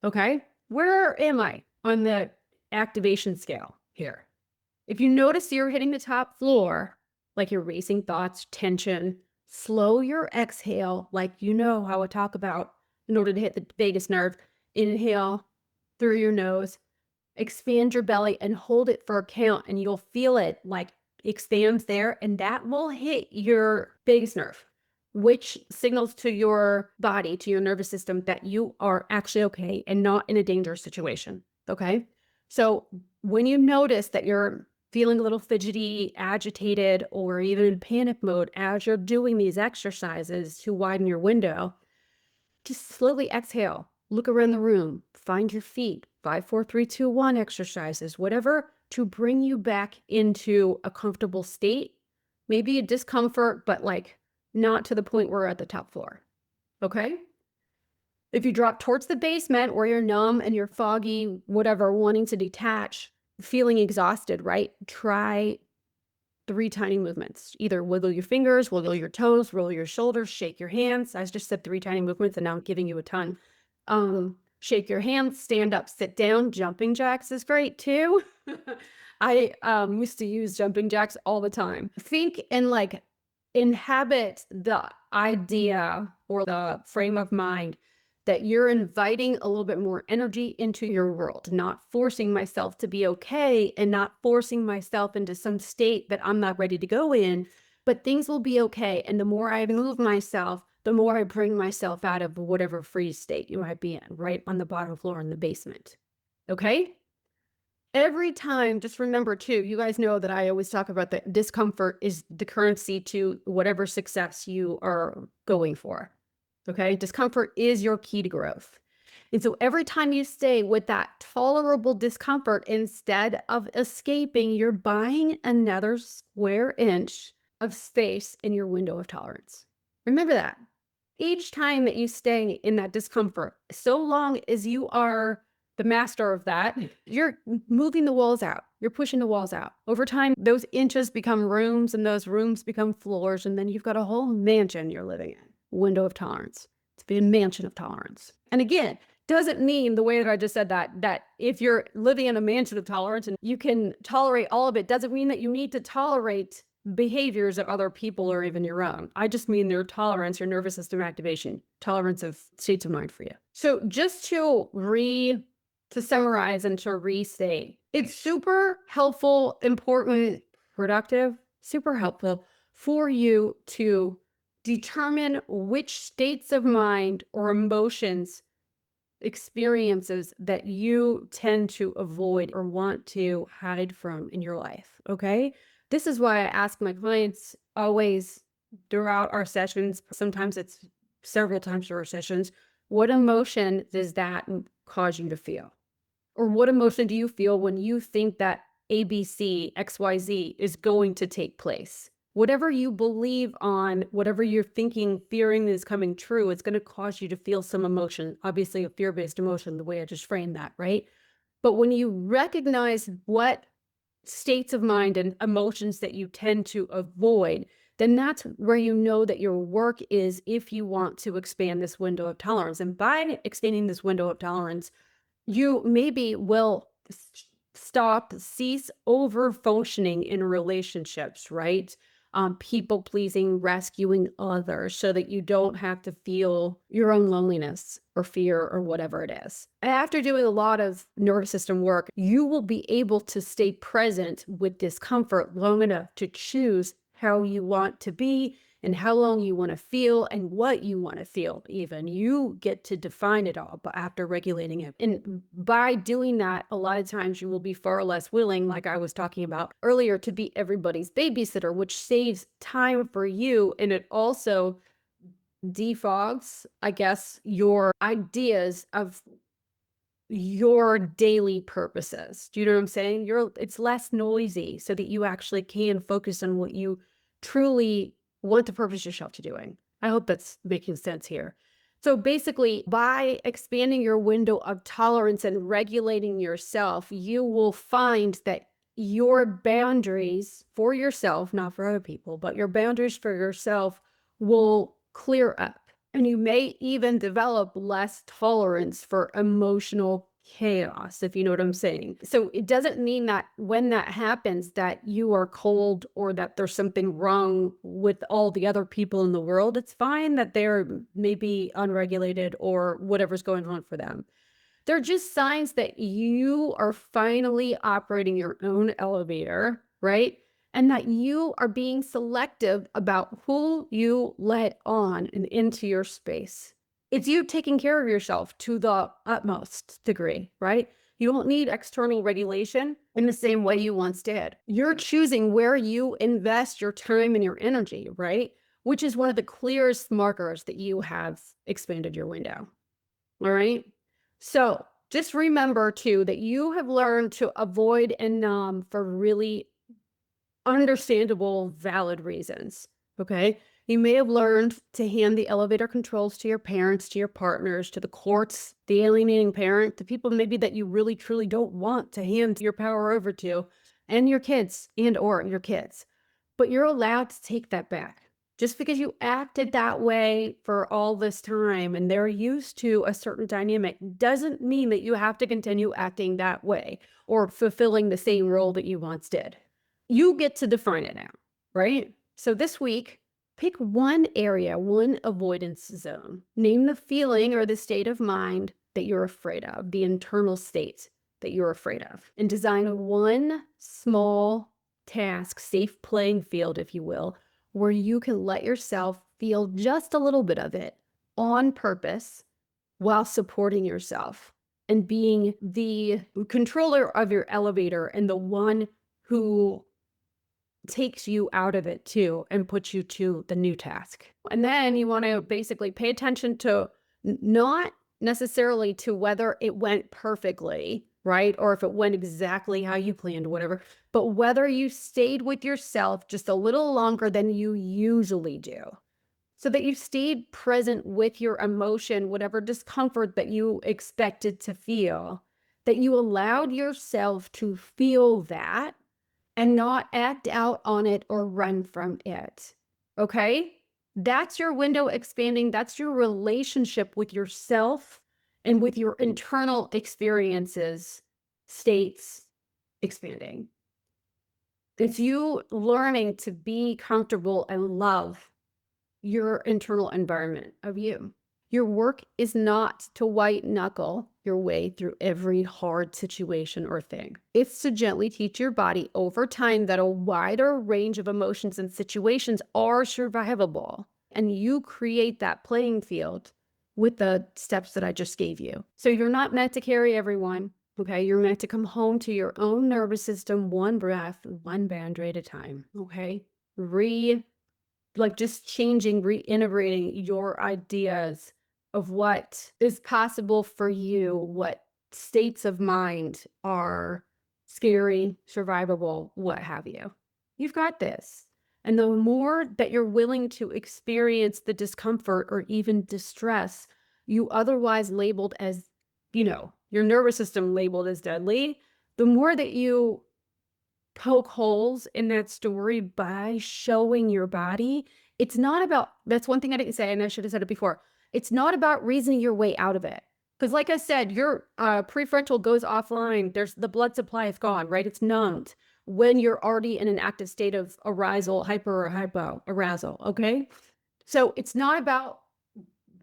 Okay? Where am I on the activation scale here? If you notice you're hitting the top floor, like you're racing thoughts, tension, slow your exhale, like you know how I talk about in order to hit the vagus nerve. Inhale through your nose, expand your belly and hold it for a count, and you'll feel it like expands there, and that will hit your vagus nerve, which signals to your body, to your nervous system, that you are actually okay and not in a dangerous situation. Okay. So when you notice that you're feeling a little fidgety, agitated, or even in panic mode as you're doing these exercises to widen your window, just slowly exhale, look around the room, find your feet, 5, 4, 3, 2, 1 exercises, whatever, to bring you back into a comfortable state. Maybe a discomfort, but like not to the point where we're at the top floor. Okay? If you drop towards the basement or you're numb and you're foggy, whatever, wanting to detach, feeling exhausted, right? Try 3 tiny movements. Either wiggle your fingers, wiggle your toes, roll your shoulders, shake your hands. I just said 3 tiny movements and now I'm giving you a ton. Shake your hands, stand up, sit down. Jumping jacks is great too. I used to use jumping jacks all the time. Think and like inhabit the idea or the frame of mind that you're inviting a little bit more energy into your world, not forcing myself to be okay and not forcing myself into some state that I'm not ready to go in, but things will be okay. And the more I move myself, the more I bring myself out of whatever freeze state you might be in, right on the bottom floor in the basement. Okay? Every time, just remember too, you guys know that I always talk about that discomfort is the currency to whatever success you are going for. Okay? Discomfort is your key to growth. And so every time you stay with that tolerable discomfort, instead of escaping, you're buying another square inch of space in your window of tolerance. Remember that. Each time that you stay in that discomfort, so long as you are the master of that, you're moving the walls out. You're pushing the walls out. Over time, those inches become rooms and those rooms become floors. And then you've got a whole mansion you're living in. Window of tolerance. It's be a mansion of tolerance. And again, doesn't mean the way that I just said that if you're living in a mansion of tolerance and you can tolerate all of it, doesn't mean that you need to tolerate behaviors of other people or even your own. I just mean their tolerance, your nervous system activation, tolerance of states of mind for you. So just to summarize and to restate, it's super helpful, important, productive, super helpful for you to determine which states of mind or emotions, experiences that you tend to avoid or want to hide from in your life. Okay. This is why I ask my clients always throughout our sessions, sometimes it's several times through our sessions, what emotion does that cause you to feel? Or what emotion do you feel when you think that ABC, XYZ is going to take place? Whatever you believe on, whatever you're thinking, fearing is coming true, it's going to cause you to feel some emotion, obviously a fear-based emotion, the way I just framed that, right? But when you recognize what states of mind and emotions that you tend to avoid, then that's where you know that your work is if you want to expand this window of tolerance. And by extending this window of tolerance, you maybe will cease over functioning in relationships, right? People pleasing, rescuing others so that you don't have to feel your own loneliness or fear or whatever it is. After doing a lot of nervous system work, you will be able to stay present with discomfort long enough to choose how you want to be and how long you want to feel and what you want to feel. Even you get to define it all, but after regulating it. And by doing that, a lot of times you will be far less willing, like I was talking about earlier, to be everybody's babysitter, which saves time for you. And it also defogs, I guess, your ideas of your daily purposes. Do you know what I'm saying? It's less noisy so that you actually can focus on what you truly want to purpose yourself to doing. I hope that's making sense here. So basically, by expanding your window of tolerance and regulating yourself, you will find that your boundaries for yourself, not for other people, but your boundaries for yourself will clear up. And you may even develop less tolerance for emotional chaos, if you know what I'm saying. So it doesn't mean that when that happens that you are cold or that there's something wrong with all the other people in the world. It's fine that they're maybe unregulated or whatever's going on for them. They're just signs that you are finally operating your own elevator, right? And that you are being selective about who you let on and into your space. It's you taking care of yourself to the utmost degree, right? You don't need external regulation in the same way you once did. You're choosing where you invest your time and your energy, right? Which is one of the clearest markers that you have expanded your window. All right. So just remember too that you have learned to avoid and numb for really understandable, valid reasons. Okay. You may have learned to hand the elevator controls to your parents, to your partners, to the courts, the alienating parent, to people maybe that you really truly don't want to hand your power over to, and your kids or your kids. But you're allowed to take that back. Just because you acted that way for all this time and they're used to a certain dynamic doesn't mean that you have to continue acting that way or fulfilling the same role that you once did. You get to define it now, right? So this week, pick one area, one avoidance zone. Name the feeling or the state of mind that you're afraid of, the internal state that you're afraid of, and design one small task, safe playing field, if you will, where you can let yourself feel just a little bit of it on purpose while supporting yourself and being the controller of your elevator and the one who takes you out of it too and puts you to the new task. And then you want to basically pay attention to not necessarily to whether it went perfectly, right? Or if it went exactly how you planned, whatever, but whether you stayed with yourself just a little longer than you usually do. So that you stayed present with your emotion, whatever discomfort that you expected to feel, that you allowed yourself to feel that and not act out on it or run from it. Okay? That's your window expanding. That's your relationship with yourself and with your internal experiences, states expanding. It's you learning to be comfortable and love your internal environment of you. Your work is not to white knuckle your way through every hard situation or thing. It's to gently teach your body over time that a wider range of emotions and situations are survivable. And you create that playing field with the steps that I just gave you. So you're not meant to carry everyone. Okay, you're meant to come home to your own nervous system, one breath, one boundary at a time. Okay, just changing, reintegrating your ideas of what is possible for you, what states of mind are scary, survivable, what have you. You've got this. And the more that you're willing to experience the discomfort or even distress you otherwise labeled as, your nervous system labeled as deadly, the more that you poke holes in that story by showing your body. It's not about, that's one thing I didn't say, and I should have said it before. It's not about reasoning your way out of it. Because like I said, your prefrontal goes offline. The blood supply is gone, right? It's numbed when you're already in an active state of arousal, hyper or hypoarousal, okay? So it's not about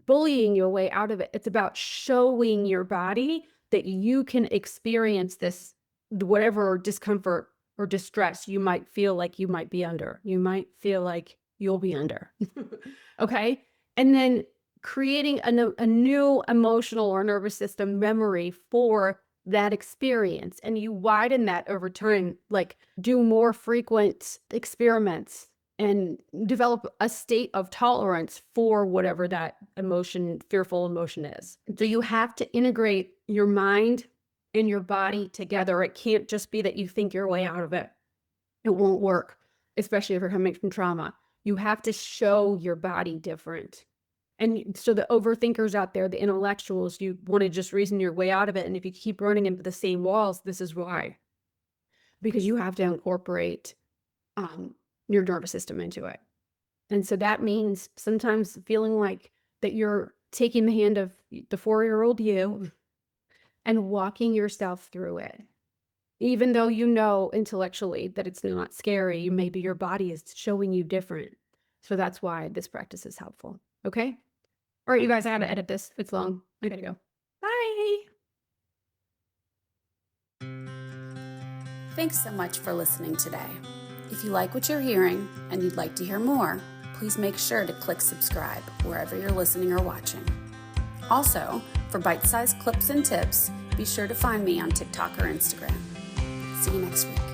bullying your way out of it. It's about showing your body that you can experience this, whatever discomfort or distress you might feel like you might be under. You might feel like you'll be under. Okay. And then creating a new emotional or nervous system memory for that experience. And you widen that over time, like do more frequent experiments and develop a state of tolerance for whatever that emotion, fearful emotion is. So you have to integrate your mind and your body together. It can't just be that you think your way out of it. It won't work, especially if you're coming from trauma. You have to show your body different. And so the overthinkers out there, the intellectuals, you want to just reason your way out of it. And if you keep running into the same walls, this is why. Because you have to incorporate your nervous system into it. And so that means sometimes feeling like that you're taking the hand of the 4-year-old you and walking yourself through it. Even though you know intellectually that it's not scary, maybe your body is showing you different. So that's why this practice is helpful. Okay? All right, you guys, I gotta edit this. It's long. I gotta go. Bye. Thanks so much for listening today. If you like what you're hearing and you'd like to hear more, please make sure to click subscribe wherever you're listening or watching. Also, for bite-sized clips and tips, be sure to find me on TikTok or Instagram. See you next week.